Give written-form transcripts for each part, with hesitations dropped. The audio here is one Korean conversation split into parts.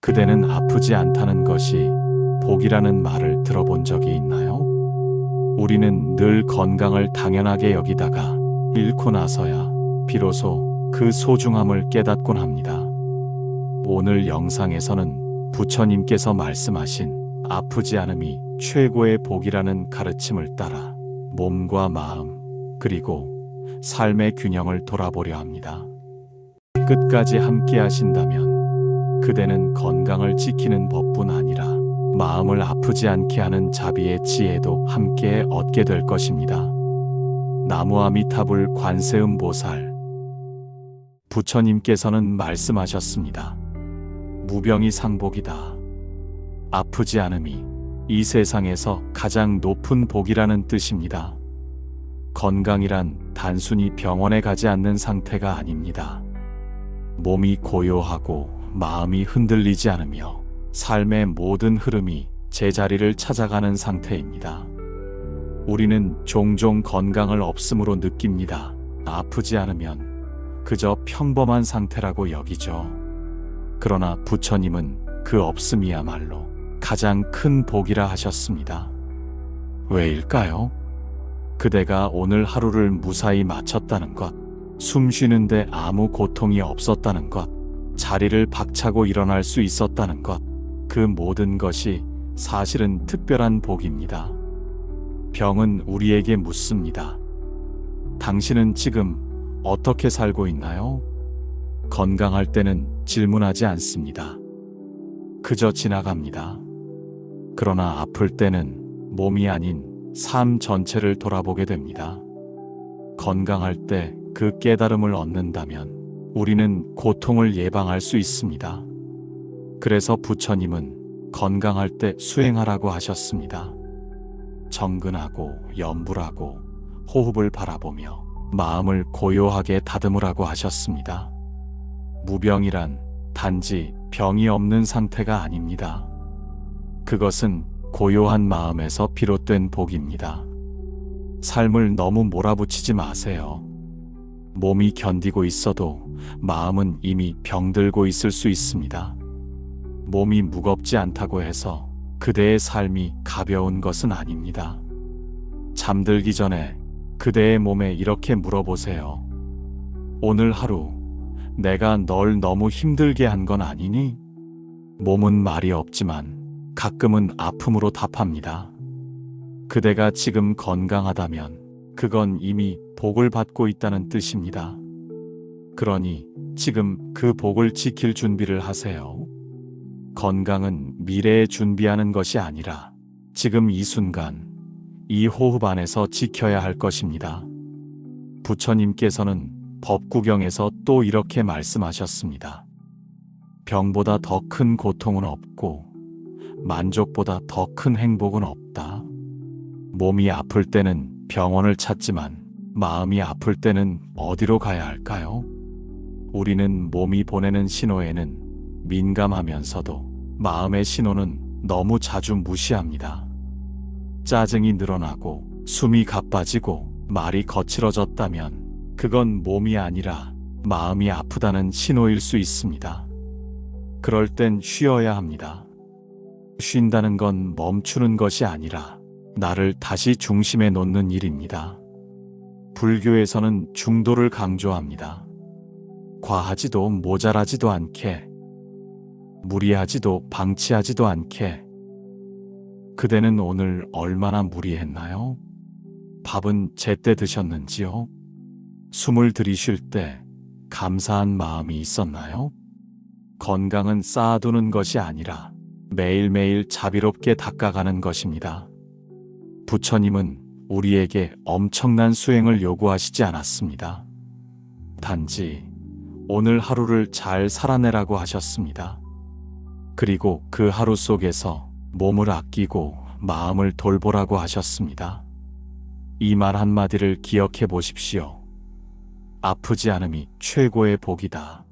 그대는 아프지 않다는 것이 복이라는 말을 들어본 적이 있나요? 우리는 늘 건강을 당연하게 여기다가 잃고 나서야 비로소 그 소중함을 깨닫곤 합니다. 오늘 영상에서는 부처님께서 말씀하신 아프지 않음이 최고의 복이라는 가르침을 따라 몸과 마음 그리고 삶의 균형을 돌아보려 합니다. 끝까지 함께 하신다면 그대는 건강을 지키는 법뿐 아니라 마음을 아프지 않게 하는 자비의 지혜도 함께 얻게 될 것입니다. 나무아미타불 관세음보살 부처님께서는 말씀하셨습니다. 무병이 상복이다. 아프지 않음이 이 세상에서 가장 높은 복이라는 뜻입니다. 건강이란 단순히 병원에 가지 않는 상태가 아닙니다. 몸이 고요하고 마음이 흔들리지 않으며 삶의 모든 흐름이 제자리를 찾아가는 상태입니다. 우리는 종종 건강을 없음으로 느낍니다. 아프지 않으면 그저 평범한 상태라고 여기죠. 그러나 부처님은 그 없음이야말로 가장 큰 복이라 하셨습니다. 왜일까요? 그대가 오늘 하루를 무사히 마쳤다는 것, 숨 쉬는데 아무 고통이 없었다는 것, 자리를 박차고 일어날 수 있었다는 것, 그 모든 것이 사실은 특별한 복입니다. 병은 우리에게 묻습니다. 당신은 지금 어떻게 살고 있나요? 건강할 때는 질문하지 않습니다. 그저 지나갑니다. 그러나 아플 때는 몸이 아닌 삶 전체를 돌아보게 됩니다. 건강할 때 그 깨달음을 얻는다면 우리는 고통을 예방할 수 있습니다. 그래서 부처님은 건강할 때 수행하라고 하셨습니다. 정근하고 염불하고 호흡을 바라보며 마음을 고요하게 다듬으라고 하셨습니다. 무병이란 단지 병이 없는 상태가 아닙니다. 그것은 고요한 마음에서 비롯된 복입니다. 삶을 너무 몰아붙이지 마세요. 몸이 견디고 있어도 마음은 이미 병들고 있을 수 있습니다. 몸이 무겁지 않다고 해서 그대의 삶이 가벼운 것은 아닙니다. 잠들기 전에 그대의 몸에 이렇게 물어보세요. 오늘 하루 내가 널 너무 힘들게 한 건 아니니? 몸은 말이 없지만 가끔은 아픔으로 답합니다. 그대가 지금 건강하다면 그건 이미 복을 받고 있다는 뜻입니다. 그러니 지금 그 복을 지킬 준비를 하세요. 건강은 미래에 준비하는 것이 아니라 지금 이 순간, 이 호흡 안에서 지켜야 할 것입니다. 부처님께서는 법구경에서 또 이렇게 말씀하셨습니다. 병보다 더 큰 고통은 없고 만족보다 더 큰 행복은 없다. 몸이 아플 때는 병원을 찾지만 마음이 아플 때는 어디로 가야 할까요? 우리는 몸이 보내는 신호에는 민감하면서도 마음의 신호는 너무 자주 무시합니다. 짜증이 늘어나고 숨이 가빠지고 말이 거칠어졌다면 그건 몸이 아니라 마음이 아프다는 신호일 수 있습니다. 그럴 땐 쉬어야 합니다. 쉰다는 건 멈추는 것이 아니라 나를 다시 중심에 놓는 일입니다. 불교에서는 중도를 강조합니다. 과하지도 모자라지도 않게, 무리하지도 방치하지도 않게. 그대는 오늘 얼마나 무리했나요? 밥은 제때 드셨는지요? 숨을 들이쉴 때 감사한 마음이 있었나요? 건강은 쌓아두는 것이 아니라 매일매일 자비롭게 닦아가는 것입니다. 부처님은 우리에게 엄청난 수행을 요구하시지 않았습니다. 단지 오늘 하루를 잘 살아내라고 하셨습니다. 그리고 그 하루 속에서 몸을 아끼고 마음을 돌보라고 하셨습니다. 이 말 한마디를 기억해 보십시오. 아프지 않음이 최고의 복이다.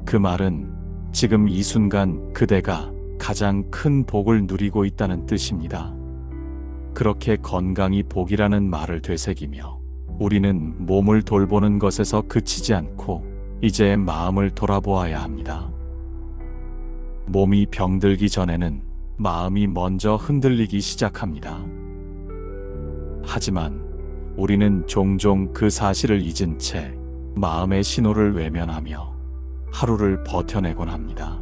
그 말은 지금 이 순간 그대가 가장 큰 복을 누리고 있다는 뜻입니다. 그렇게 건강이 복이라는 말을 되새기며 우리는 몸을 돌보는 것에서 그치지 않고 이제 마음을 돌아보아야 합니다. 몸이 병들기 전에는 마음이 먼저 흔들리기 시작합니다. 하지만 우리는 종종 그 사실을 잊은 채 마음의 신호를 외면하며 하루를 버텨내곤 합니다.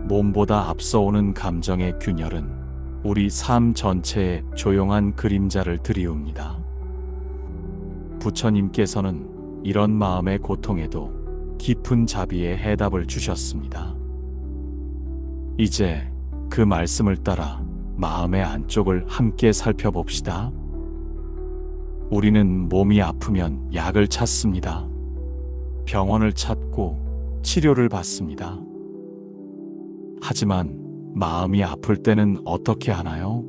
몸보다 앞서오는 감정의 균열은 우리 삶 전체에 조용한 그림자를 드리웁니다. 부처님께서는 이런 마음의 고통에도 깊은 자비의 해답을 주셨습니다. 이제 그 말씀을 따라 마음의 안쪽을 함께 살펴봅시다. 우리는 몸이 아프면 약을 찾습니다. 병원을 찾고 치료를 받습니다. 하지만 마음이 아플 때는 어떻게 하나요?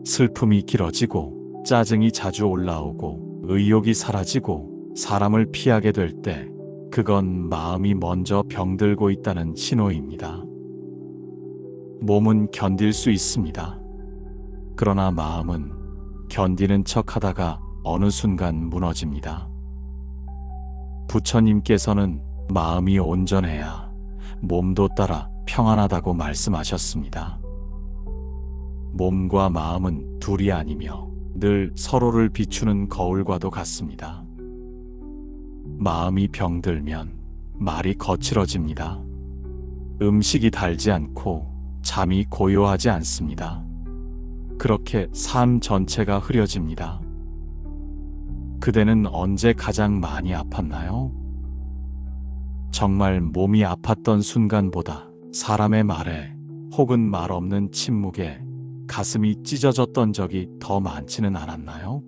슬픔이 길어지고 짜증이 자주 올라오고 의욕이 사라지고 사람을 피하게 될 때 그건 마음이 먼저 병들고 있다는 신호입니다. 몸은 견딜 수 있습니다. 그러나 마음은 견디는 척 하다가 어느 순간 무너집니다. 부처님께서는 마음이 온전해야 몸도 따라 평안하다고 말씀하셨습니다. 몸과 마음은 둘이 아니며 늘 서로를 비추는 거울과도 같습니다. 마음이 병들면 말이 거칠어집니다. 음식이 달지 않고 잠이 고요하지 않습니다. 그렇게 삶 전체가 흐려집니다. 그대는 언제 가장 많이 아팠나요? 정말 몸이 아팠던 순간보다 사람의 말에 혹은 말 없는 침묵에 가슴이 찢어졌던 적이 더 많지는 않았나요?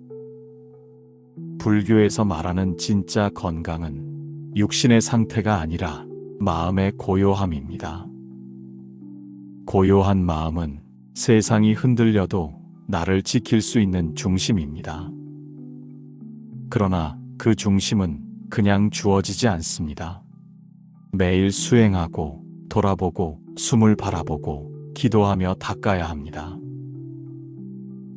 불교에서 말하는 진짜 건강은 육신의 상태가 아니라 마음의 고요함입니다. 고요한 마음은 세상이 흔들려도 나를 지킬 수 있는 중심입니다. 그러나 그 중심은 그냥 주어지지 않습니다. 매일 수행하고 돌아보고 숨을 바라보고 기도하며 닦아야 합니다.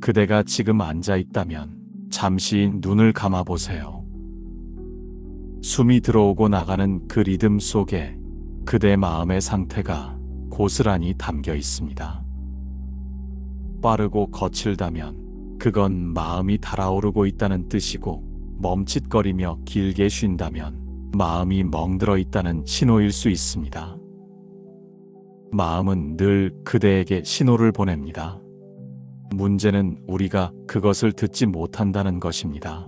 그대가 지금 앉아 있다면 잠시 눈을 감아 보세요. 숨이 들어오고 나가는 그 리듬 속에 그대 마음의 상태가 고스란히 담겨 있습니다. 빠르고 거칠다면 그건 마음이 달아오르고 있다는 뜻이고, 멈칫거리며 길게 쉰다면 마음이 멍들어 있다는 신호일 수 있습니다. 마음은 늘 그대에게 신호를 보냅니다. 문제는 우리가 그것을 듣지 못한다는 것입니다.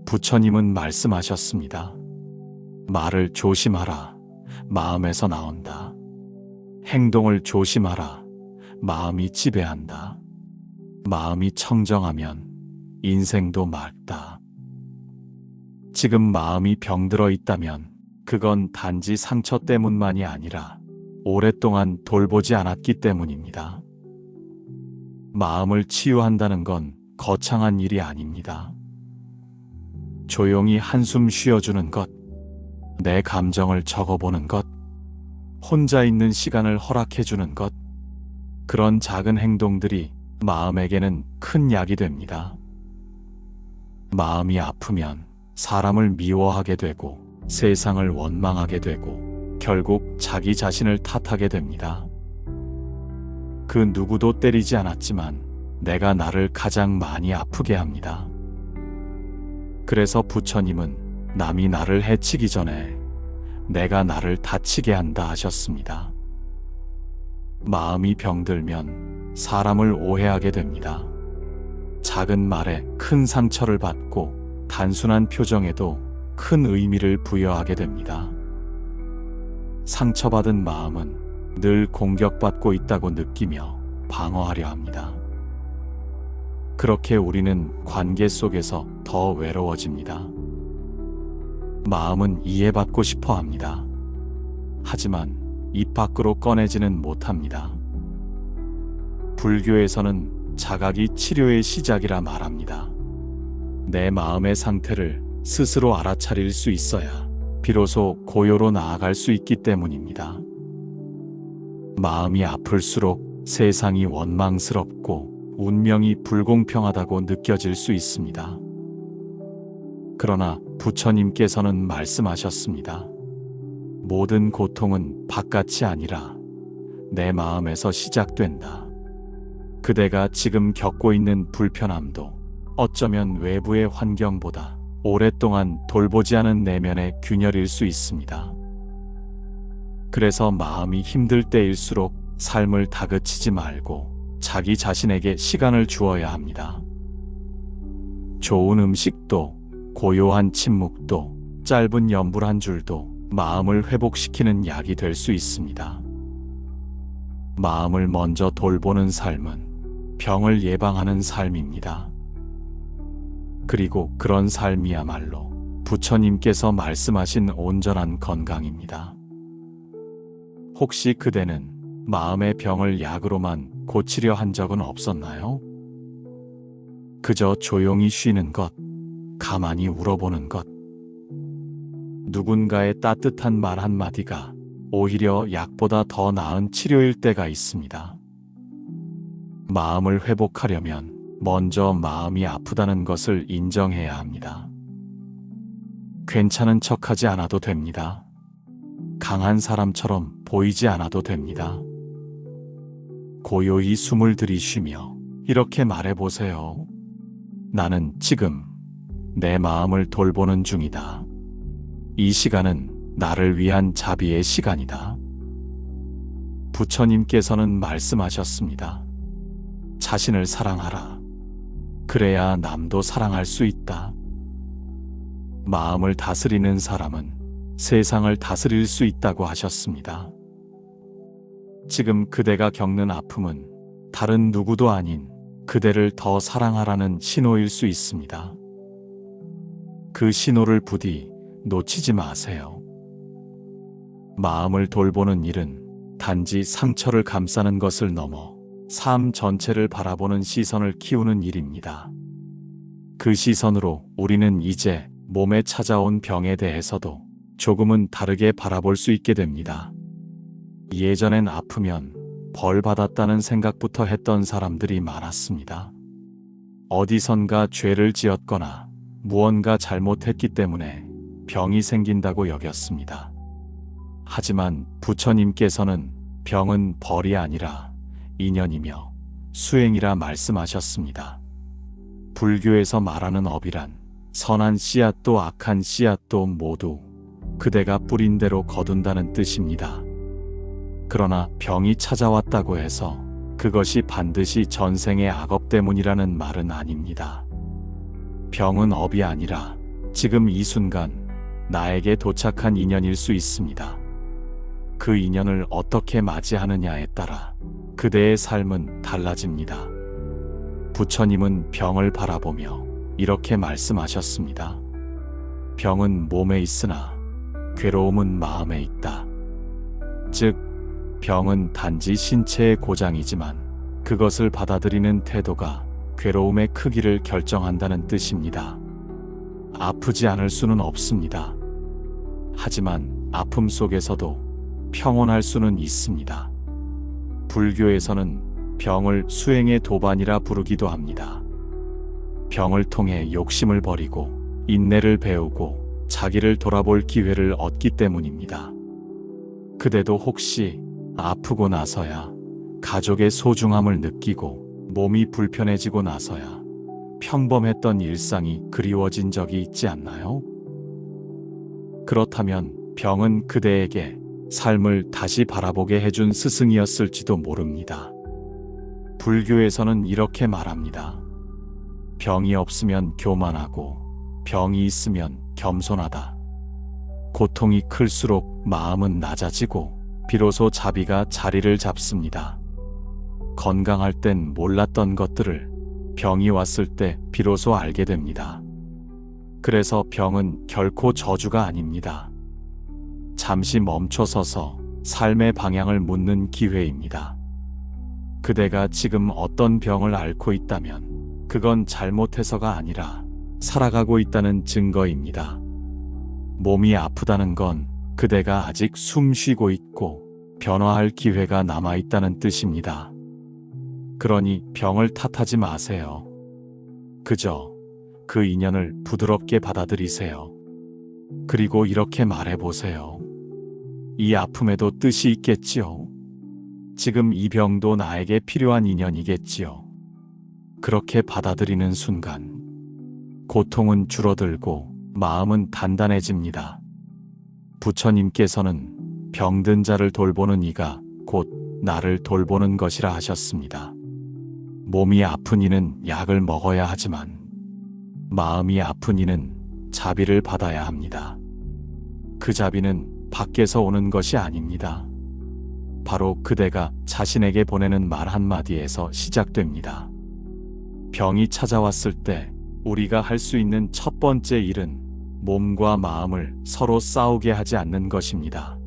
부처님은 말씀하셨습니다. 말을 조심하라. 마음에서 나온다. 행동을 조심하라. 마음이 지배한다. 마음이 청정하면 인생도 맑다. 지금 마음이 병들어 있다면 그건 단지 상처 때문만이 아니라 오랫동안 돌보지 않았기 때문입니다. 마음을 치유한다는 건 거창한 일이 아닙니다. 조용히 한숨 쉬어주는 것, 내 감정을 적어보는 것, 혼자 있는 시간을 허락해주는 것, 그런 작은 행동들이 마음에게는 큰 약이 됩니다. 마음이 아프면 사람을 미워하게 되고 세상을 원망하게 되고 결국 자기 자신을 탓하게 됩니다. 그 누구도 때리지 않았지만 내가 나를 가장 많이 아프게 합니다. 그래서 부처님은 남이 나를 해치기 전에 내가 나를 다치게 한다 하셨습니다. 마음이 병들면 사람을 오해하게 됩니다. 작은 말에 큰 상처를 받고 단순한 표정에도 큰 의미를 부여하게 됩니다. 상처받은 마음은 늘 공격받고 있다고 느끼며 방어하려 합니다. 그렇게 우리는 관계 속에서 더 외로워집니다. 마음은 이해받고 싶어 합니다. 하지만 입 밖으로 꺼내지는 못합니다. 불교에서는 자각이 치료의 시작이라 말합니다. 내 마음의 상태를 스스로 알아차릴 수 있어야 비로소 고요로 나아갈 수 있기 때문입니다. 마음이 아플수록 세상이 원망스럽고 운명이 불공평하다고 느껴질 수 있습니다. 그러나 부처님께서는 말씀하셨습니다. 모든 고통은 바깥이 아니라 내 마음에서 시작된다. 그대가 지금 겪고 있는 불편함도 어쩌면 외부의 환경보다 오랫동안 돌보지 않은 내면의 균열일 수 있습니다. 그래서 마음이 힘들 때일수록 삶을 다그치지 말고 자기 자신에게 시간을 주어야 합니다. 좋은 음식도, 고요한 침묵도, 짧은 연불 한 줄도 마음을 회복시키는 약이 될 수 있습니다. 마음을 먼저 돌보는 삶은 병을 예방하는 삶입니다. 그리고 그런 삶이야말로 부처님께서 말씀하신 온전한 건강입니다. 혹시 그대는 마음의 병을 약으로만 고치려 한 적은 없었나요? 그저 조용히 쉬는 것, 가만히 울어보는 것, 누군가의 따뜻한 말 한마디가 오히려 약보다 더 나은 치료일 때가 있습니다. 마음을 회복하려면 먼저 마음이 아프다는 것을 인정해야 합니다. 괜찮은 척하지 않아도 됩니다. 강한 사람처럼 보이지 않아도 됩니다. 고요히 숨을 들이쉬며 이렇게 말해보세요. 나는 지금 내 마음을 돌보는 중이다. 이 시간은 나를 위한 자비의 시간이다. 부처님께서는 말씀하셨습니다. 자신을 사랑하라. 그래야 남도 사랑할 수 있다. 마음을 다스리는 사람은 세상을 다스릴 수 있다고 하셨습니다. 지금 그대가 겪는 아픔은 다른 누구도 아닌 그대를 더 사랑하라는 신호일 수 있습니다. 그 신호를 부디 놓치지 마세요. 마음을 돌보는 일은 단지 상처를 감싸는 것을 넘어 삶 전체를 바라보는 시선을 키우는 일입니다. 그 시선으로 우리는 이제 몸에 찾아온 병에 대해서도 조금은 다르게 바라볼 수 있게 됩니다. 예전엔 아프면 벌 받았다는 생각부터 했던 사람들이 많았습니다. 어디선가 죄를 지었거나 무언가 잘못했기 때문에 병이 생긴다고 여겼습니다. 하지만 부처님께서는 병은 벌이 아니라 인연이며 수행이라 말씀하셨습니다. 불교에서 말하는 업이란 선한 씨앗도 악한 씨앗도 모두 그대가 뿌린 대로 거둔다는 뜻입니다. 그러나 병이 찾아왔다고 해서 그것이 반드시 전생의 악업 때문이라는 말은 아닙니다. 병은 업이 아니라 지금 이 순간 나에게 도착한 인연일 수 있습니다. 그 인연을 어떻게 맞이하느냐에 따라 그대의 삶은 달라집니다. 부처님은 병을 바라보며 이렇게 말씀하셨습니다. 병은 몸에 있으나 괴로움은 마음에 있다. 즉, 병은 단지 신체의 고장이지만 그것을 받아들이는 태도가 괴로움의 크기를 결정한다는 뜻입니다. 아프지 않을 수는 없습니다. 하지만 아픔 속에서도 평온할 수는 있습니다. 불교에서는 병을 수행의 도반이라 부르기도 합니다. 병을 통해 욕심을 버리고 인내를 배우고 자기를 돌아볼 기회를 얻기 때문입니다. 그대도 혹시 아프고 나서야 가족의 소중함을 느끼고 몸이 불편해지고 나서야 평범했던 일상이 그리워진 적이 있지 않나요? 그렇다면 병은 그대에게 삶을 다시 바라보게 해준 스승이었을지도 모릅니다. 불교에서는 이렇게 말합니다. 병이 없으면 교만하고 병이 있으면 겸손하다. 고통이 클수록 마음은 낮아지고 비로소 자비가 자리를 잡습니다. 건강할 땐 몰랐던 것들을 병이 왔을 때 비로소 알게 됩니다. 그래서 병은 결코 저주가 아닙니다. 잠시 멈춰서서 삶의 방향을 묻는 기회입니다. 그대가 지금 어떤 병을 앓고 있다면 그건 잘못해서가 아니라 살아가고 있다는 증거입니다. 몸이 아프다는 건 그대가 아직 숨 쉬고 있고 변화할 기회가 남아있다는 뜻입니다. 그러니 병을 탓하지 마세요. 그저 그 인연을 부드럽게 받아들이세요. 그리고 이렇게 말해보세요. 이 아픔에도 뜻이 있겠지요. 지금 이 병도 나에게 필요한 인연이겠지요. 그렇게 받아들이는 순간 고통은 줄어들고 마음은 단단해집니다. 부처님께서는 병든 자를 돌보는 이가 곧 나를 돌보는 것이라 하셨습니다. 몸이 아픈 이는 약을 먹어야 하지만 마음이 아픈 이는 자비를 받아야 합니다. 그 자비는 밖에서 오는 것이 아닙니다. 바로 그대가 자신에게 보내는 말 한마디에서 시작됩니다. 병이 찾아왔을 때 우리가 할 수 있는 첫 번째 일은 몸과 마음을 서로 싸우게 하지 않는 것입니다.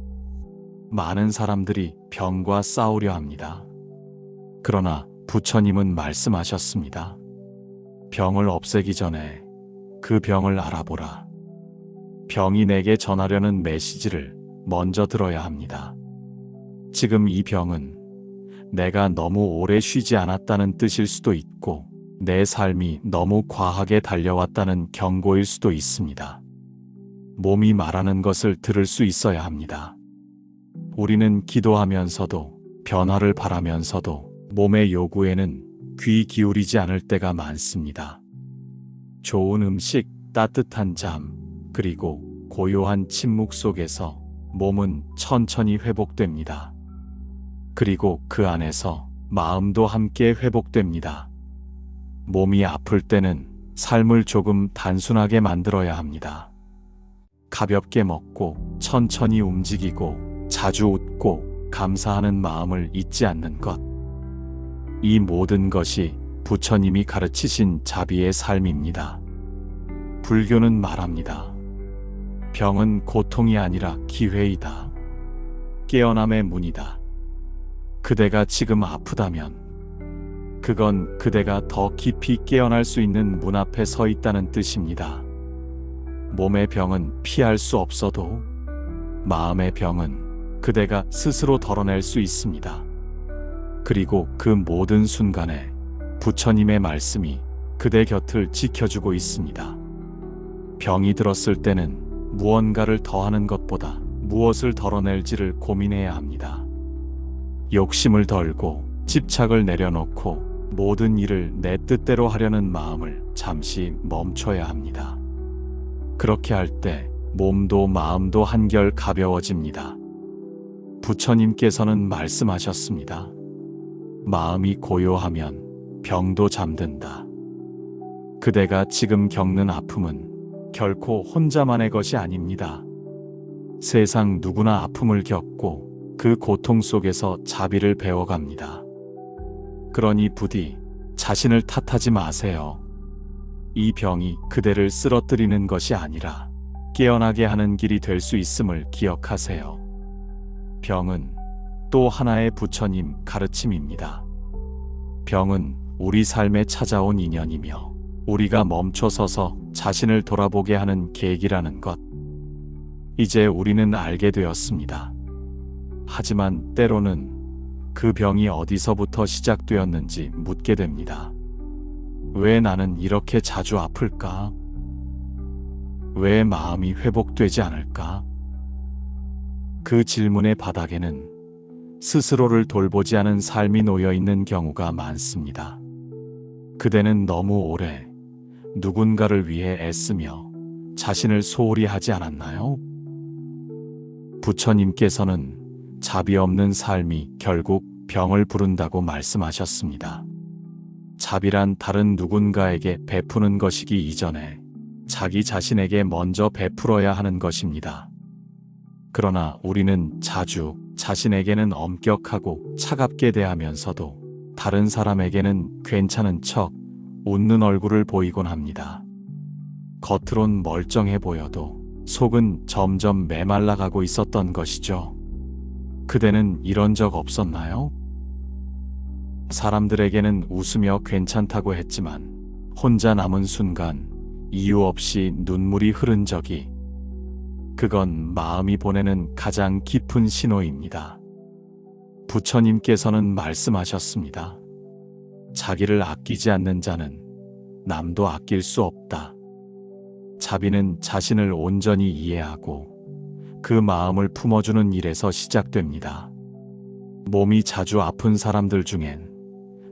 많은 사람들이 병과 싸우려 합니다. 그러나 부처님은 말씀하셨습니다. 병을 없애기 전에 그 병을 알아보라. 병이 내게 전하려는 메시지를 먼저 들어야 합니다. 지금 이 병은 내가 너무 오래 쉬지 않았다는 뜻일 수도 있고 내 삶이 너무 과하게 달려왔다는 경고일 수도 있습니다. 몸이 말하는 것을 들을 수 있어야 합니다. 우리는 기도하면서도 변화를 바라면서도 몸의 요구에는 귀 기울이지 않을 때가 많습니다. 좋은 음식, 따뜻한 잠, 그리고 고요한 침묵 속에서 몸은 천천히 회복됩니다. 그리고 그 안에서 마음도 함께 회복됩니다. 몸이 아플 때는 삶을 조금 단순하게 만들어야 합니다. 가볍게 먹고 천천히 움직이고 자주 웃고 감사하는 마음을 잊지 않는 것. 이 모든 것이 부처님이 가르치신 자비의 삶입니다. 불교는 말합니다. 병은 고통이 아니라 기회이다. 깨어남의 문이다. 그대가 지금 아프다면 그건 그대가 더 깊이 깨어날 수 있는 문 앞에 서 있다는 뜻입니다. 몸의 병은 피할 수 없어도 마음의 병은 그대가 스스로 덜어낼 수 있습니다. 그리고 그 모든 순간에 부처님의 말씀이 그대 곁을 지켜주고 있습니다. 병이 들었을 때는 무언가를 더하는 것보다 무엇을 덜어낼지를 고민해야 합니다. 욕심을 덜고 집착을 내려놓고 모든 일을 내 뜻대로 하려는 마음을 잠시 멈춰야 합니다. 그렇게 할 때 몸도 마음도 한결 가벼워집니다. 부처님께서는 말씀하셨습니다. 마음이 고요하면 병도 잠든다. 그대가 지금 겪는 아픔은 결코 혼자만의 것이 아닙니다. 세상 누구나 아픔을 겪고 그 고통 속에서 자비를 배워갑니다. 그러니 부디 자신을 탓하지 마세요. 이 병이 그대를 쓰러뜨리는 것이 아니라 깨어나게 하는 길이 될 수 있음을 기억하세요. 병은 또 하나의 부처님 가르침입니다. 병은 우리 삶에 찾아온 인연이며 우리가 멈춰서서 자신을 돌아보게 하는 계기라는 것. 이제 우리는 알게 되었습니다. 하지만 때로는 그 병이 어디서부터 시작되었는지 묻게 됩니다. 왜 나는 이렇게 자주 아플까? 왜 마음이 회복되지 않을까? 그 질문의 바닥에는 스스로를 돌보지 않은 삶이 놓여 있는 경우가 많습니다. 그대는 너무 오래 누군가를 위해 애쓰며 자신을 소홀히 하지 않았나요? 부처님께서는 자비 없는 삶이 결국 병을 부른다고 말씀하셨습니다. 자비란 다른 누군가에게 베푸는 것이기 이전에 자기 자신에게 먼저 베풀어야 하는 것입니다. 그러나 우리는 자주 자신에게는 엄격하고 차갑게 대하면서도 다른 사람에게는 괜찮은 척 웃는 얼굴을 보이곤 합니다. 겉으론 멀쩡해 보여도 속은 점점 메말라가고 있었던 것이죠. 그대는 이런 적 없었나요? 사람들에게는 웃으며 괜찮다고 했지만 혼자 남은 순간 이유 없이 눈물이 흐른 적이, 그건 마음이 보내는 가장 깊은 신호입니다. 부처님께서는 말씀하셨습니다. 자기를 아끼지 않는 자는 남도 아낄 수 없다. 자비는 자신을 온전히 이해하고 그 마음을 품어주는 일에서 시작됩니다. 몸이 자주 아픈 사람들 중엔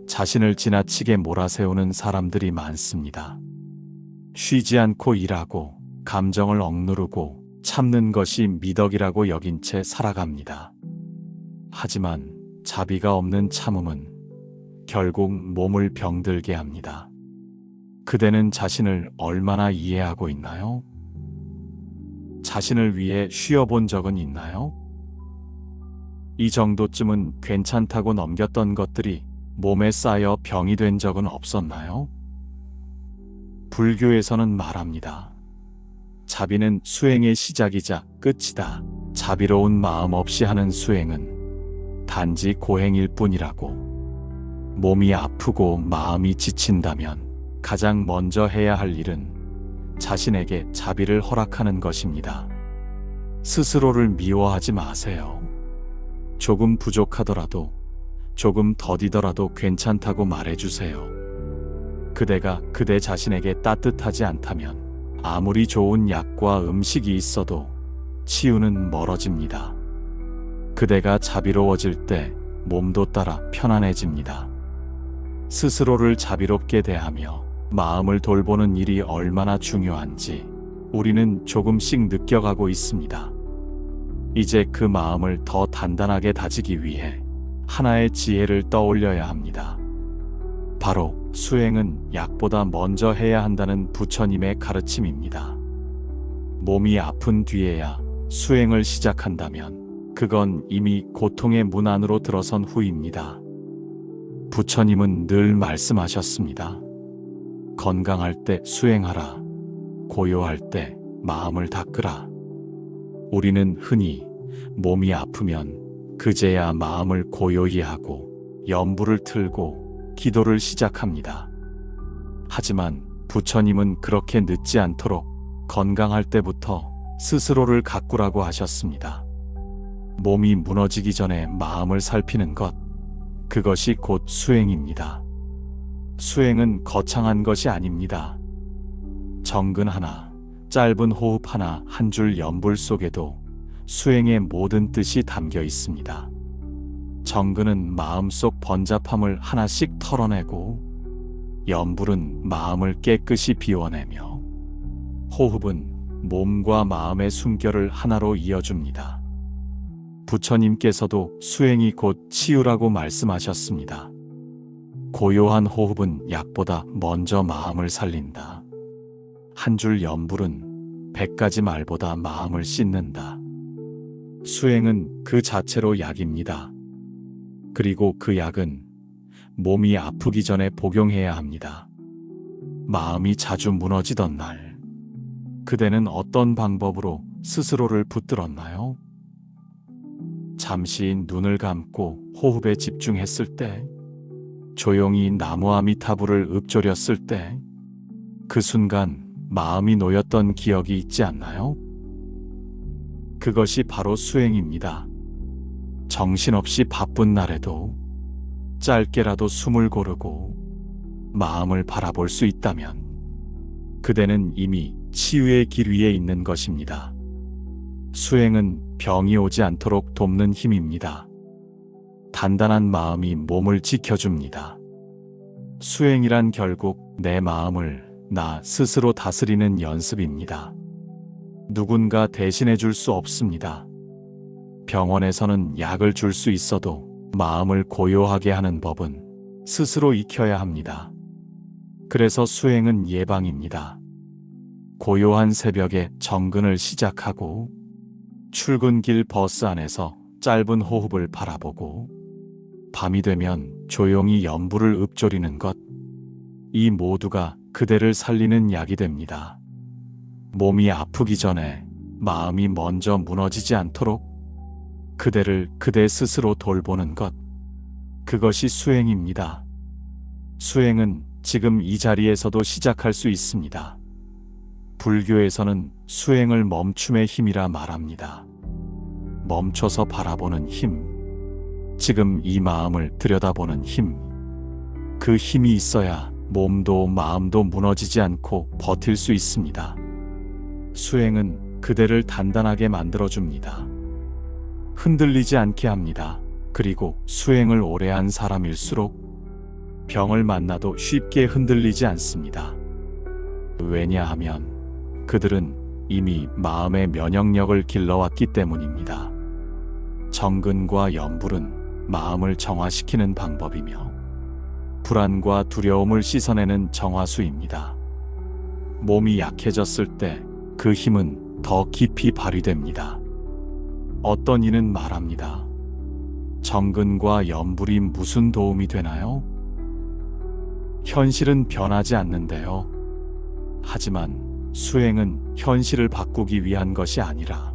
자신을 지나치게 몰아세우는 사람들이 많습니다. 쉬지 않고 일하고 감정을 억누르고 참는 것이 미덕이라고 여긴 채 살아갑니다. 하지만 자비가 없는 참음은 결국 몸을 병들게 합니다. 그대는 자신을 얼마나 이해하고 있나요? 자신을 위해 쉬어본 적은 있나요? 이 정도쯤은 괜찮다고 넘겼던 것들이 몸에 쌓여 병이 된 적은 없었나요? 불교에서는 말합니다. 자비는 수행의 시작이자 끝이다. 자비로운 마음 없이 하는 수행은 단지 고행일 뿐이라고. 몸이 아프고 마음이 지친다면 가장 먼저 해야 할 일은 자신에게 자비를 허락하는 것입니다. 스스로를 미워하지 마세요. 조금 부족하더라도, 조금 더디더라도 괜찮다고 말해주세요. 그대가 그대 자신에게 따뜻하지 않다면 아무리 좋은 약과 음식이 있어도 치유는 멀어집니다. 그대가 자비로워질 때 몸도 따라 편안해집니다. 스스로를 자비롭게 대하며 마음을 돌보는 일이 얼마나 중요한지 우리는 조금씩 느껴가고 있습니다. 이제 그 마음을 더 단단하게 다지기 위해 하나의 지혜를 떠올려야 합니다. 바로 수행은 약보다 먼저 해야 한다는 부처님의 가르침입니다. 몸이 아픈 뒤에야 수행을 시작한다면 그건 이미 고통의 문 안으로 들어선 후입니다. 부처님은 늘 말씀하셨습니다. 건강할 때 수행하라. 고요할 때 마음을 닦으라. 우리는 흔히 몸이 아프면 그제야 마음을 고요히 하고 염불을 틀고 기도를 시작합니다. 하지만 부처님은 그렇게 늦지 않도록 건강할 때부터 스스로를 가꾸라고 하셨습니다. 몸이 무너지기 전에 마음을 살피는 것, 그것이 곧 수행입니다. 수행은 거창한 것이 아닙니다. 정근 하나, 짧은 호흡 하나, 한 줄 염불 속에도 수행의 모든 뜻이 담겨 있습니다. 정근은 마음속 번잡함을 하나씩 털어내고, 염불은 마음을 깨끗이 비워내며, 호흡은 몸과 마음의 숨결을 하나로 이어줍니다. 부처님께서도 수행이 곧 치유라고 말씀하셨습니다. 고요한 호흡은 약보다 먼저 마음을 살린다. 한 줄 염불은 100가지 말보다 마음을 씻는다. 수행은 그 자체로 약입니다. 그리고 그 약은 몸이 아프기 전에 복용해야 합니다. 마음이 자주 무너지던 날, 그대는 어떤 방법으로 스스로를 붙들었나요? 잠시 눈을 감고 호흡에 집중했을 때, 조용히 나무 아미타불을 읊조렸을 때, 그 순간 마음이 놓였던 기억이 있지 않나요? 그것이 바로 수행입니다. 정신없이 바쁜 날에도 짧게라도 숨을 고르고 마음을 바라볼 수 있다면 그대는 이미 치유의 길 위에 있는 것입니다. 수행은 병이 오지 않도록 돕는 힘입니다. 단단한 마음이 몸을 지켜줍니다. 수행이란 결국 내 마음을 나 스스로 다스리는 연습입니다. 누군가 대신해 줄 수 없습니다. 병원에서는 약을 줄 수 있어도 마음을 고요하게 하는 법은 스스로 익혀야 합니다. 그래서 수행은 예방입니다. 고요한 새벽에 정근을 시작하고 출근길 버스 안에서 짧은 호흡을 바라보고 밤이 되면 조용히 염불을 읊조리는 것, 이 모두가 그대를 살리는 약이 됩니다. 몸이 아프기 전에 마음이 먼저 무너지지 않도록 그대를 그대 스스로 돌보는 것, 그것이 수행입니다. 수행은 지금 이 자리에서도 시작할 수 있습니다. 불교에서는 수행을 멈춤의 힘이라 말합니다. 멈춰서 바라보는 힘, 지금 이 마음을 들여다보는 힘, 그 힘이 있어야 몸도 마음도 무너지지 않고 버틸 수 있습니다. 수행은 그대를 단단하게 만들어줍니다. 흔들리지 않게 합니다. 그리고 수행을 오래 한 사람일수록 병을 만나도 쉽게 흔들리지 않습니다. 왜냐하면 그들은 이미 마음의 면역력을 길러왔기 때문입니다. 정근과 염불은 마음을 정화시키는 방법이며 불안과 두려움을 씻어내는 정화수입니다. 몸이 약해졌을 때 그 힘은 더 깊이 발휘됩니다. 어떤 이는 말합니다. 정근과 염불이 무슨 도움이 되나요? 현실은 변하지 않는데요. 하지만 수행은 현실을 바꾸기 위한 것이 아니라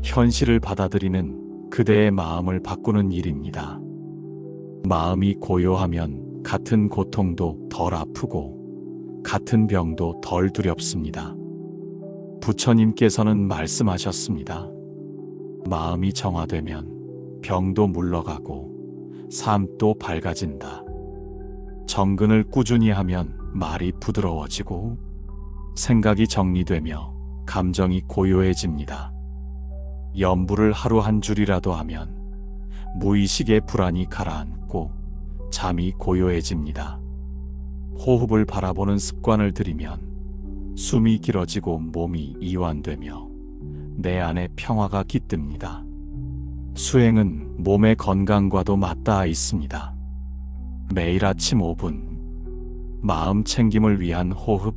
현실을 받아들이는 그대의 마음을 바꾸는 일입니다. 마음이 고요하면 같은 고통도 덜 아프고 같은 병도 덜 두렵습니다. 부처님께서는 말씀하셨습니다. 마음이 정화되면 병도 물러가고 삶도 밝아진다. 정근을 꾸준히 하면 말이 부드러워지고 생각이 정리되며 감정이 고요해집니다. 염불을 하루 한 줄이라도 하면 무의식의 불안이 가라앉고 잠이 고요해집니다. 호흡을 바라보는 습관을 들이면 숨이 길어지고 몸이 이완되며 내 안에 평화가 깃듭니다. 수행은 몸의 건강과도 맞닿아 있습니다. 매일 아침 5분, 마음 챙김을 위한 호흡,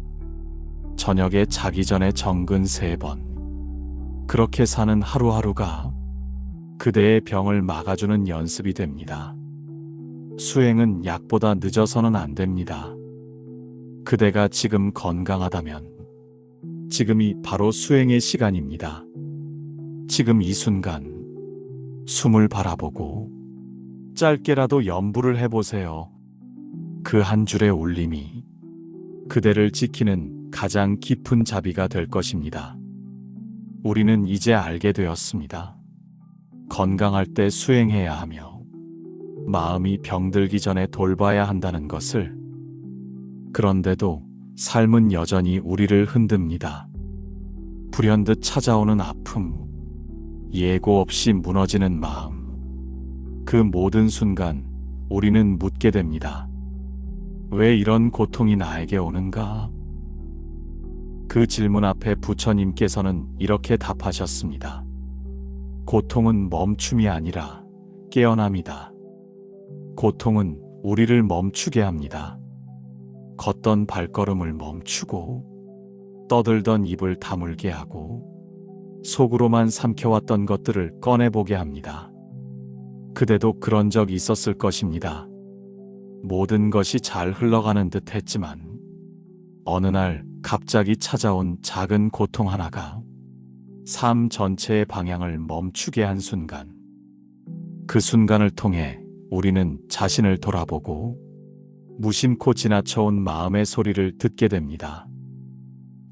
저녁에 자기 전에 정근 3번. 그렇게 사는 하루하루가 그대의 병을 막아주는 연습이 됩니다. 수행은 약보다 늦어서는 안 됩니다. 그대가 지금 건강하다면 지금이 바로 수행의 시간입니다. 지금 이 순간 숨을 바라보고 짧게라도 염불을 해보세요. 그 한 줄의 울림이 그대를 지키는 가장 깊은 자비가 될 것입니다. 우리는 이제 알게 되었습니다. 건강할 때 수행해야 하며 마음이 병들기 전에 돌봐야 한다는 것을. 그런데도 삶은 여전히 우리를 흔듭니다. 불현듯 찾아오는 아픔, 예고 없이 무너지는 마음. 그 모든 순간 우리는 묻게 됩니다. 왜 이런 고통이 나에게 오는가? 그 질문 앞에 부처님께서는 이렇게 답하셨습니다. 고통은 멈춤이 아니라 깨어남이다. 고통은 우리를 멈추게 합니다. 걷던 발걸음을 멈추고 떠들던 입을 다물게 하고 속으로만 삼켜왔던 것들을 꺼내보게 합니다. 그대도 그런 적 있었을 것입니다. 모든 것이 잘 흘러가는 듯 했지만 어느 날 갑자기 찾아온 작은 고통 하나가 삶 전체의 방향을 멈추게 한 순간, 그 순간을 통해 우리는 자신을 돌아보고 무심코 지나쳐온 마음의 소리를 듣게 됩니다.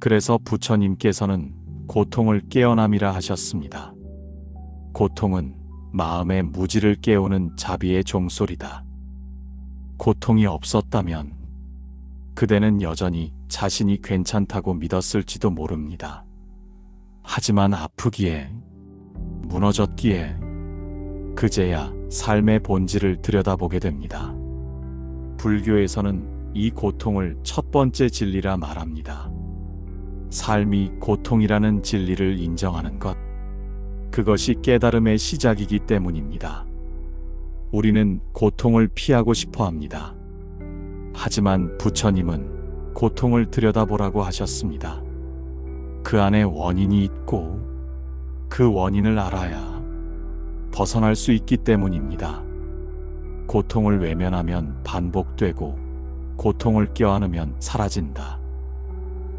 그래서 부처님께서는 고통을 깨어남이라 하셨습니다. 고통은 마음의 무지를 깨우는 자비의 종소리다. 고통이 없었다면 그대는 여전히 자신이 괜찮다고 믿었을지도 모릅니다. 하지만 아프기에, 무너졌기에 그제야 삶의 본질을 들여다보게 됩니다. 불교에서는 이 고통을 첫 번째 진리라 말합니다. 삶이 고통이라는 진리를 인정하는 것, 그것이 깨달음의 시작이기 때문입니다. 우리는 고통을 피하고 싶어 합니다. 하지만 부처님은 고통을 들여다보라고 하셨습니다. 그 안에 원인이 있고 그 원인을 알아야 벗어날 수 있기 때문입니다. 고통을 외면하면 반복되고 고통을 껴안으면 사라진다.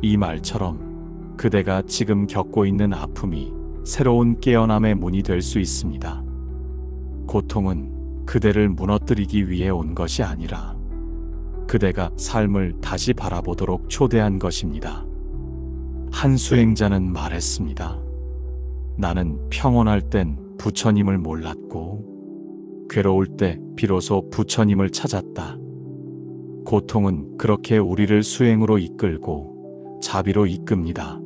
이 말처럼 그대가 지금 겪고 있는 아픔이 새로운 깨어남의 문이 될 수 있습니다. 고통은 그대를 무너뜨리기 위해 온 것이 아니라 그대가 삶을 다시 바라보도록 초대한 것입니다. 한 수행자는 말했습니다. 나는 평온할 땐 부처님을 몰랐고 괴로울 때 비로소 부처님을 찾았다. 고통은 그렇게 우리를 수행으로 이끌고 자비로 이끕니다.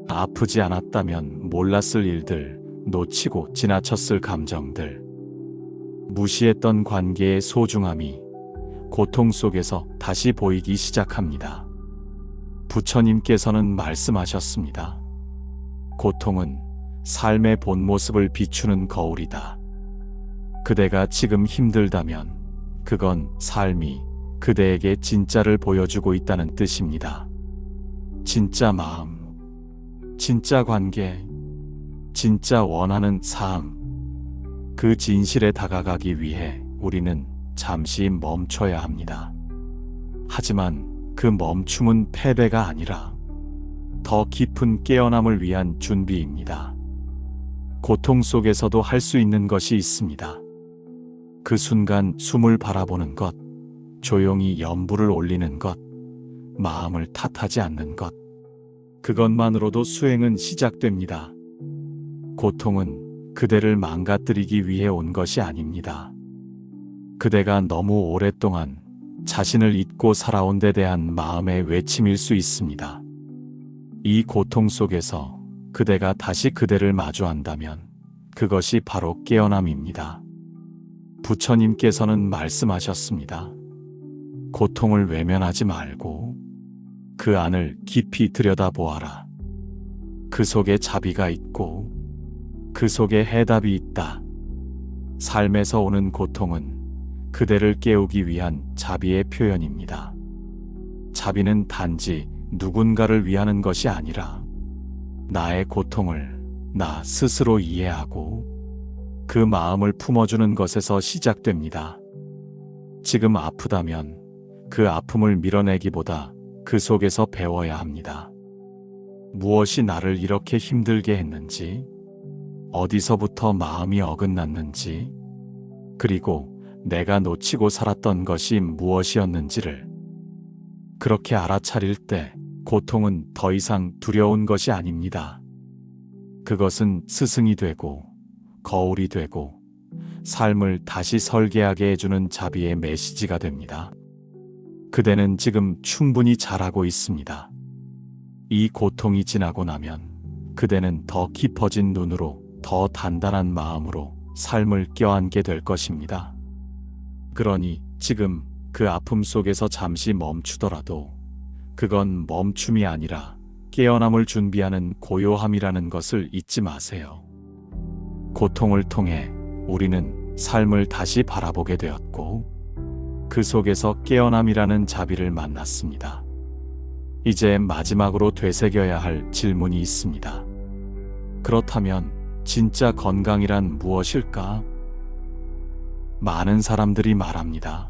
아프지 않았다면 몰랐을 일들, 놓치고 지나쳤을 감정들, 무시했던 관계의 소중함이 고통 속에서 다시 보이기 시작합니다. 부처님께서는 말씀하셨습니다. 고통은 삶의 본 모습을 비추는 거울이다. 그대가 지금 힘들다면 그건 삶이 그대에게 진짜를 보여주고 있다는 뜻입니다. 진짜 마음, 진짜 관계, 진짜 원하는 삶, 그 진실에 다가가기 위해 우리는 잠시 멈춰야 합니다. 하지만 그 멈춤은 패배가 아니라 더 깊은 깨어남을 위한 준비입니다. 고통 속에서도 할 수 있는 것이 있습니다. 그 순간 숨을 바라보는 것, 조용히 연부를 올리는 것, 마음을 탓하지 않는 것, 그것만으로도 수행은 시작됩니다. 고통은 그대를 망가뜨리기 위해 온 것이 아닙니다. 그대가 너무 오랫동안 자신을 잊고 살아온 데 대한 마음의 외침일 수 있습니다. 이 고통 속에서 그대가 다시 그대를 마주한다면 그것이 바로 깨어남입니다. 부처님께서는 말씀하셨습니다. 고통을 외면하지 말고 그 안을 깊이 들여다보아라. 그 속에 자비가 있고 그 속에 해답이 있다. 삶에서 오는 고통은 그대를 깨우기 위한 자비의 표현입니다. 자비는 단지 누군가를 위하는 것이 아니라 나의 고통을 나 스스로 이해하고 그 마음을 품어주는 것에서 시작됩니다. 지금 아프다면 그 아픔을 밀어내기보다 그 속에서 배워야 합니다. 무엇이 나를 이렇게 힘들게 했는지, 어디서부터 마음이 어긋났는지, 그리고 내가 놓치고 살았던 것이 무엇이었는지를 그렇게 알아차릴 때 고통은 더 이상 두려운 것이 아닙니다. 그것은 스승이 되고 거울이 되고 삶을 다시 설계하게 해주는 자비의 메시지가 됩니다. 그대는 지금 충분히 잘하고 있습니다. 이 고통이 지나고 나면 그대는 더 깊어진 눈으로 더 단단한 마음으로 삶을 껴안게 될 것입니다. 그러니 지금 그 아픔 속에서 잠시 멈추더라도 그건 멈춤이 아니라 깨어남을 준비하는 고요함이라는 것을 잊지 마세요. 고통을 통해 우리는 삶을 다시 바라보게 되었고 그 속에서 깨어남이라는 자비를 만났습니다. 이제 마지막으로 되새겨야 할 질문이 있습니다. 그렇다면 진짜 건강이란 무엇일까? 많은 사람들이 말합니다.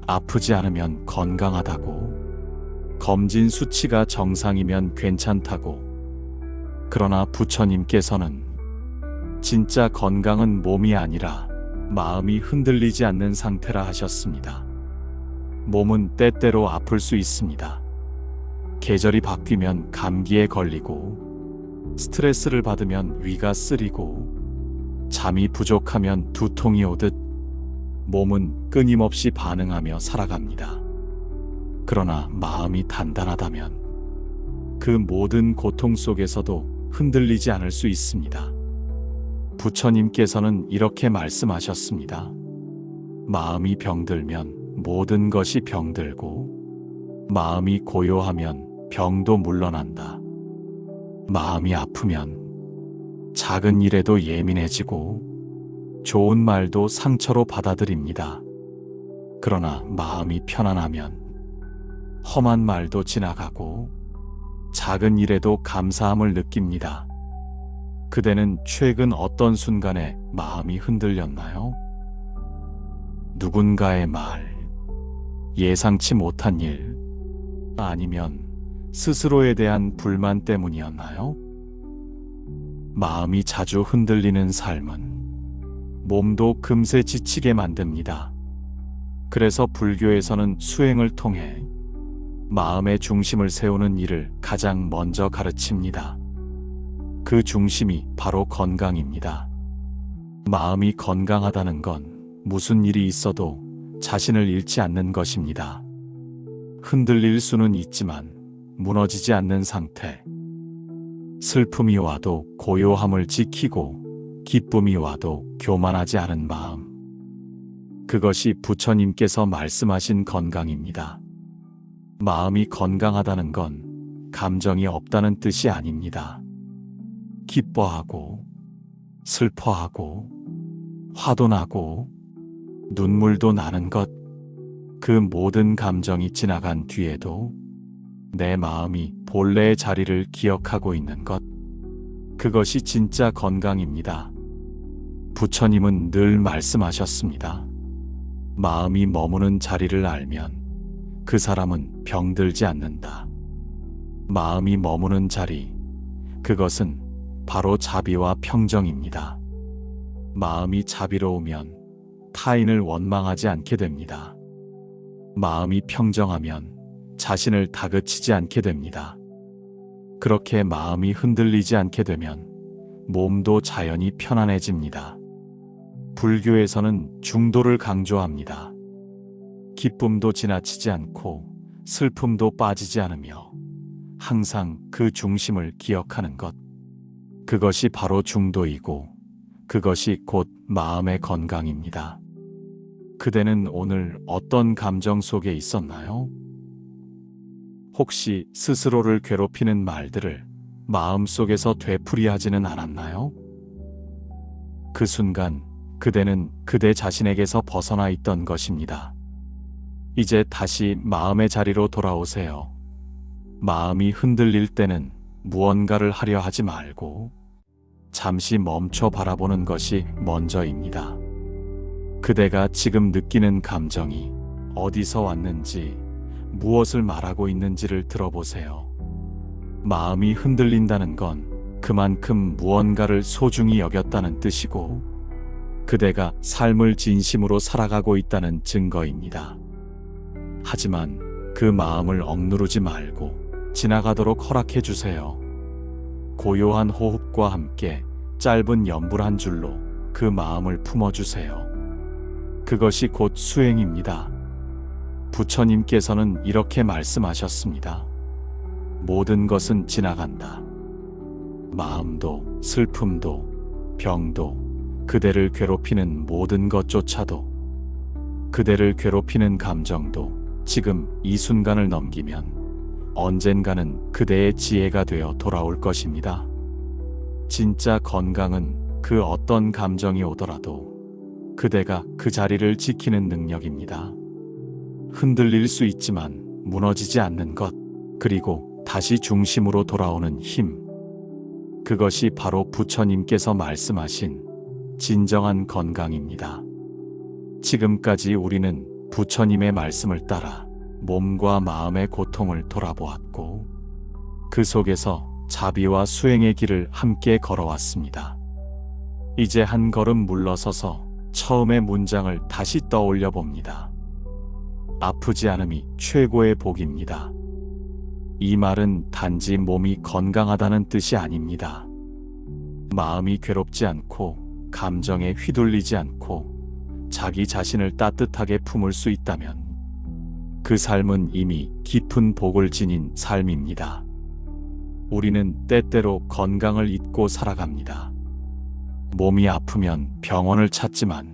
아프지 않으면 건강하다고, 검진 수치가 정상이면 괜찮다고. 그러나 부처님께서는 진짜 건강은 몸이 아니라 마음이 흔들리지 않는 상태라 하셨습니다. 몸은 때때로 아플 수 있습니다. 계절이 바뀌면 감기에 걸리고, 스트레스를 받으면 위가 쓰리고, 잠이 부족하면 두통이 오듯 몸은 끊임없이 반응하며 살아갑니다. 그러나 마음이 단단하다면 그 모든 고통 속에서도 흔들리지 않을 수 있습니다. 부처님께서는 이렇게 말씀하셨습니다. 마음이 병들면 모든 것이 병들고, 마음이 고요하면 병도 물러난다. 마음이 아프면 작은 일에도 예민해지고 좋은 말도 상처로 받아들입니다. 그러나 마음이 편안하면 험한 말도 지나가고 작은 일에도 감사함을 느낍니다. 그대는 최근 어떤 순간에 마음이 흔들렸나요? 누군가의 말, 예상치 못한 일, 아니면 스스로에 대한 불만 때문이었나요? 마음이 자주 흔들리는 삶은 몸도 금세 지치게 만듭니다. 그래서 불교에서는 수행을 통해 마음의 중심을 세우는 일을 가장 먼저 가르칩니다. 그 중심이 바로 건강입니다. 마음이 건강하다는 건 무슨 일이 있어도 자신을 잃지 않는 것입니다. 흔들릴 수는 있지만 무너지지 않는 상태. 슬픔이 와도 고요함을 지키고 기쁨이 와도 교만하지 않은 마음. 그것이 부처님께서 말씀하신 건강입니다. 마음이 건강하다는 건 감정이 없다는 뜻이 아닙니다. 기뻐하고 슬퍼하고 화도 나고 눈물도 나는 것, 그 모든 감정이 지나간 뒤에도 내 마음이 본래의 자리를 기억하고 있는 것, 그것이 진짜 건강입니다. 부처님은 늘 말씀하셨습니다. 마음이 머무는 자리를 알면 그 사람은 병들지 않는다. 마음이 머무는 자리, 그것은 바로 자비와 평정입니다. 마음이 자비로우면 타인을 원망하지 않게 됩니다. 마음이 평정하면 자신을 다그치지 않게 됩니다. 그렇게 마음이 흔들리지 않게 되면 몸도 자연히 편안해집니다. 불교에서는 중도를 강조합니다. 기쁨도 지나치지 않고 슬픔도 빠지지 않으며 항상 그 중심을 기억하는 것. 그것이 바로 중도이고 그것이 곧 마음의 건강입니다. 그대는 오늘 어떤 감정 속에 있었나요? 혹시 스스로를 괴롭히는 말들을 마음속에서 되풀이하지는 않았나요? 그 순간 그대는 그대 자신에게서 벗어나 있던 것입니다. 이제 다시 마음의 자리로 돌아오세요. 마음이 흔들릴 때는 무언가를 하려 하지 말고 잠시 멈춰 바라보는 것이 먼저입니다. 그대가 지금 느끼는 감정이 어디서 왔는지, 무엇을 말하고 있는지를 들어보세요. 마음이 흔들린다는 건 그만큼 무언가를 소중히 여겼다는 뜻이고, 그대가 삶을 진심으로 살아가고 있다는 증거입니다. 하지만 그 마음을 억누르지 말고 지나가도록 허락해 주세요. 고요한 호흡과 함께 짧은 연불 한 줄로 그 마음을 품어주세요. 그것이 곧 수행입니다. 부처님께서는 이렇게 말씀하셨습니다. 모든 것은 지나간다. 마음도, 슬픔도, 병도, 그대를 괴롭히는 모든 것조차도, 그대를 괴롭히는 감정도 지금 이 순간을 넘기면 언젠가는 그대의 지혜가 되어 돌아올 것입니다. 진짜 건강은 그 어떤 감정이 오더라도 그대가 그 자리를 지키는 능력입니다. 흔들릴 수 있지만 무너지지 않는 것, 그리고 다시 중심으로 돌아오는 힘. 그것이 바로 부처님께서 말씀하신 진정한 건강입니다. 지금까지 우리는 부처님의 말씀을 따라 몸과 마음의 고통을 돌아보았고, 그 속에서 자비와 수행의 길을 함께 걸어왔습니다. 이제 한 걸음 물러서서 처음의 문장을 다시 떠올려 봅니다. 아프지 않음이 최고의 복입니다. 이 말은 단지 몸이 건강하다는 뜻이 아닙니다. 마음이 괴롭지 않고 감정에 휘둘리지 않고 자기 자신을 따뜻하게 품을 수 있다면 그 삶은 이미 깊은 복을 지닌 삶입니다. 우리는 때때로 건강을 잊고 살아갑니다. 몸이 아프면 병원을 찾지만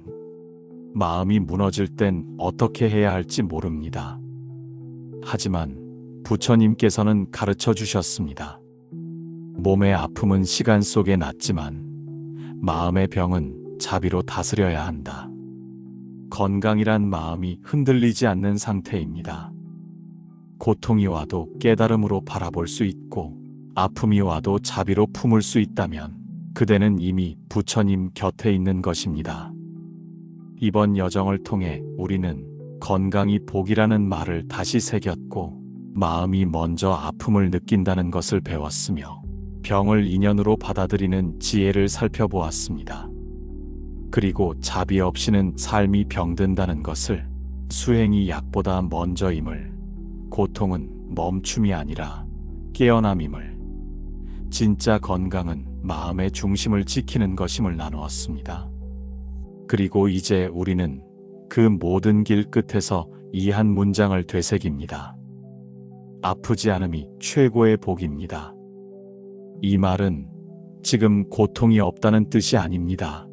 마음이 무너질 땐 어떻게 해야 할지 모릅니다. 하지만 부처님께서는 가르쳐 주셨습니다. 몸의 아픔은 시간 속에 낫지만 마음의 병은 자비로 다스려야 한다. 건강이란 마음이 흔들리지 않는 상태입니다. 고통이 와도 깨달음으로 바라볼 수 있고 아픔이 와도 자비로 품을 수 있다면 그대는 이미 부처님 곁에 있는 것입니다. 이번 여정을 통해 우리는 건강이 복이라는 말을 다시 새겼고 마음이 먼저 아픔을 느낀다는 것을 배웠으며 병을 인연으로 받아들이는 지혜를 살펴보았습니다. 그리고 자비 없이는 삶이 병든다는 것을, 수행이 약보다 먼저임을, 고통은 멈춤이 아니라 깨어남임을, 진짜 건강은 마음의 중심을 지키는 것임을 나누었습니다. 그리고 이제 우리는 그 모든 길 끝에서 이 한 문장을 되새깁니다. 아프지 않음이 최고의 복입니다. 이 말은 지금 고통이 없다는 뜻이 아닙니다.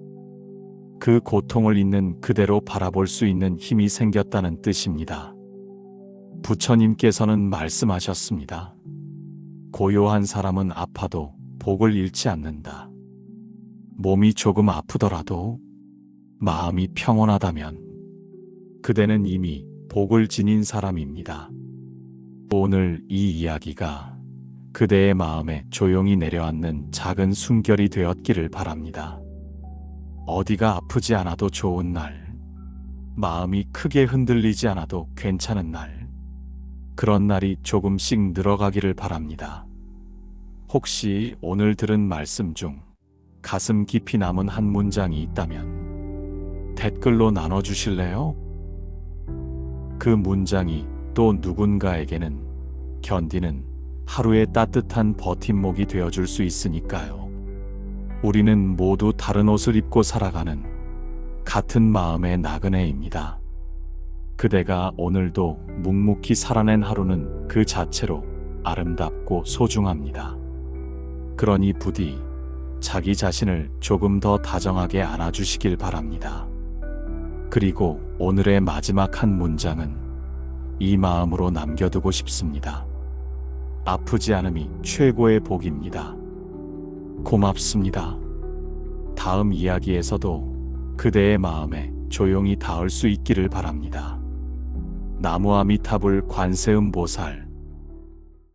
그 고통을 있는 그대로 바라볼 수 있는 힘이 생겼다는 뜻입니다. 부처님께서는 말씀하셨습니다. 고요한 사람은 아파도 복을 잃지 않는다. 몸이 조금 아프더라도 마음이 평온하다면 그대는 이미 복을 지닌 사람입니다. 오늘 이 이야기가 그대의 마음에 조용히 내려앉는 작은 숨결이 되었기를 바랍니다. 어디가 아프지 않아도 좋은 날, 마음이 크게 흔들리지 않아도 괜찮은 날, 그런 날이 조금씩 늘어가기를 바랍니다. 혹시 오늘 들은 말씀 중 가슴 깊이 남은 한 문장이 있다면 댓글로 나눠주실래요? 그 문장이 또 누군가에게는 견디는 하루의 따뜻한 버팀목이 되어줄 수 있으니까요. 우리는 모두 다른 옷을 입고 살아가는 같은 마음의 나그네입니다. 그대가 오늘도 묵묵히 살아낸 하루는 그 자체로 아름답고 소중합니다. 그러니 부디 자기 자신을 조금 더 다정하게 안아주시길 바랍니다. 그리고 오늘의 마지막 한 문장은 이 마음으로 남겨두고 싶습니다. 아프지 않음이 최고의 복입니다. 고맙습니다. 다음 이야기에서도 그대의 마음에 조용히 닿을 수 있기를 바랍니다. 나무 아미타불 관세음보살